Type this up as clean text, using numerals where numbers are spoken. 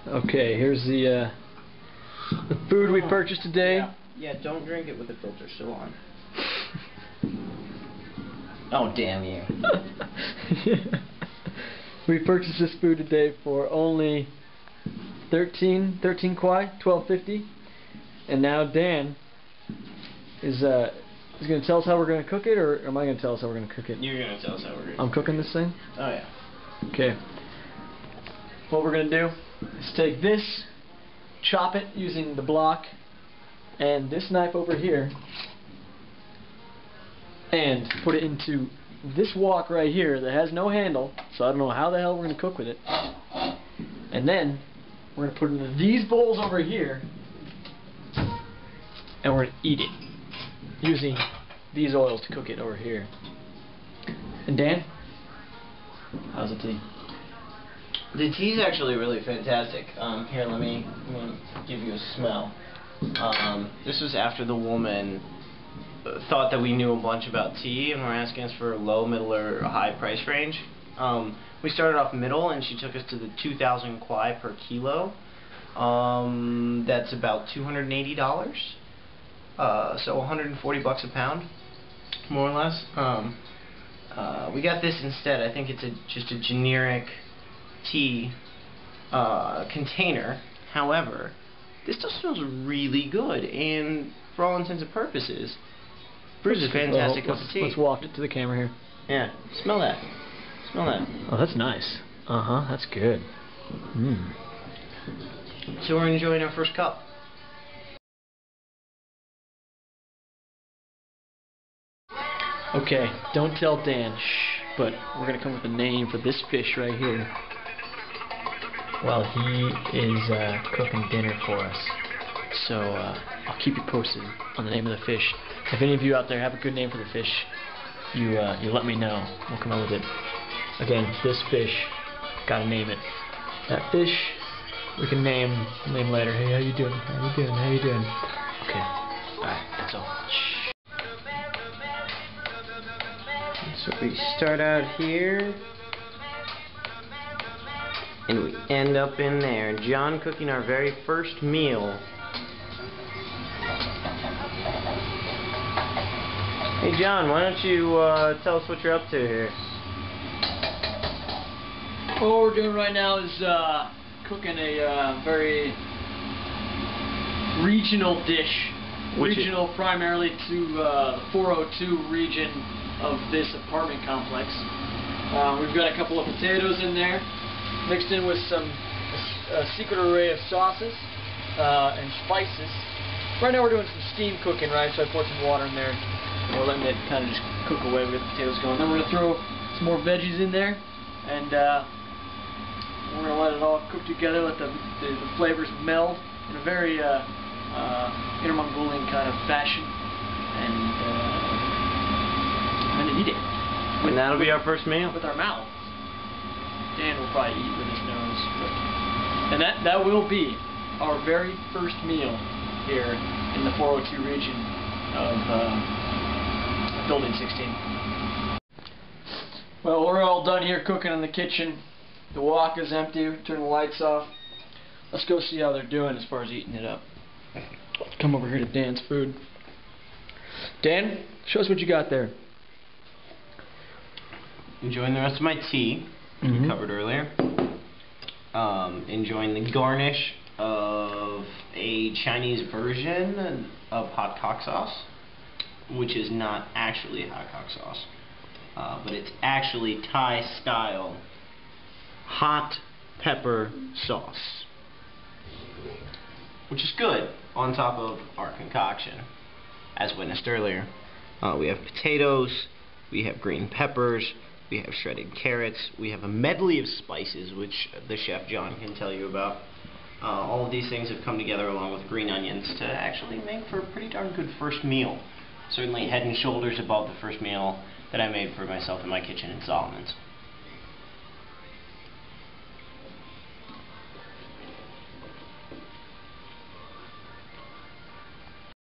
Okay, here's the food we purchased today. Yeah, don't drink it with the filter still on. Oh, damn you. We purchased this food today for only 13 kwai, 12.50. And now Dan is going to tell us how we're going to cook it, or am I going to tell us how we're going to cook it? You're going to tell us how we're going to I'm cooking this thing? Oh, yeah. Okay. What we're going to do is take this, chop it using the block, and this knife over here, and put it into this wok right here that has no handle, so I don't know how the hell we're going to cook with it. And then we're going to put it into these bowls over here, and we're going to eat it using these oils to cook it over here. And Dan, how's the tea? The tea's actually really fantastic. Here, let me give you a smell. This was after the woman thought that we knew a bunch about tea and were asking us for a low, middle, or high price range. We started off middle, and she took us to the 2,000 kwai per kilo. That's about $280. So 140 bucks a pound, more or less. We got this instead. I think it's just a generic tea container. However, this stuff smells really good, and for all intents and purposes, brews a fantastic cup of tea. Let's walk it to the camera here. Yeah, smell that. Smell that. Oh, that's nice. That's good. So we're enjoying our first cup. Okay, don't tell Dan, shh, but we're going to come up with a name for this fish right here while he is cooking dinner for us. So I'll keep you posted on the name of the fish. If any of you out there have a good name for the fish, you let me know. We'll come up with it. Again, this fish, gotta name it. That fish, we can name later. Hey, how you doing? How you doing? How you doing? Okay, alright, that's all. Shh. So we start out here, and we end up in there. John cooking our very first meal. Hey John, why don't you tell us what you're up to here? What we're doing right now is cooking a very regional dish. Regional primarily to the 402 region of this apartment complex. We've got a couple of potatoes in there, mixed in with a secret array of sauces and spices. Right now we're doing some steam cooking, right? So I poured some water in there. We're letting it kind of just cook away. We got the potatoes going. Then we're gonna throw some more veggies in there, and we're gonna let it all cook together. Let the flavors meld in a very Inner Mongolian kind of fashion, and eat it. And that'll be our first meal. With our mouths. Dan will probably eat with his nose. And that will be our very first meal here in the 402 region of Building 16. Well, we're all done here cooking in the kitchen. The wok is empty. Turn the lights off. Let's go see how they're doing as far as eating it up. Come over here to Dan's food. Dan, show us what you got there. Enjoying the rest of my tea, you covered earlier. Enjoying the garnish of a Chinese version of hot cock sauce, which is not actually hot cock sauce, but it's actually Thai style hot pepper sauce, which is good on top of our concoction, as witnessed earlier. We have potatoes, we have green peppers, we have shredded carrots, we have a medley of spices, which the chef John can tell you about. All of these things have come together along with green onions to actually make for a pretty darn good first meal. Certainly head and shoulders above the first meal that I made for myself in my kitchen in Solomon's.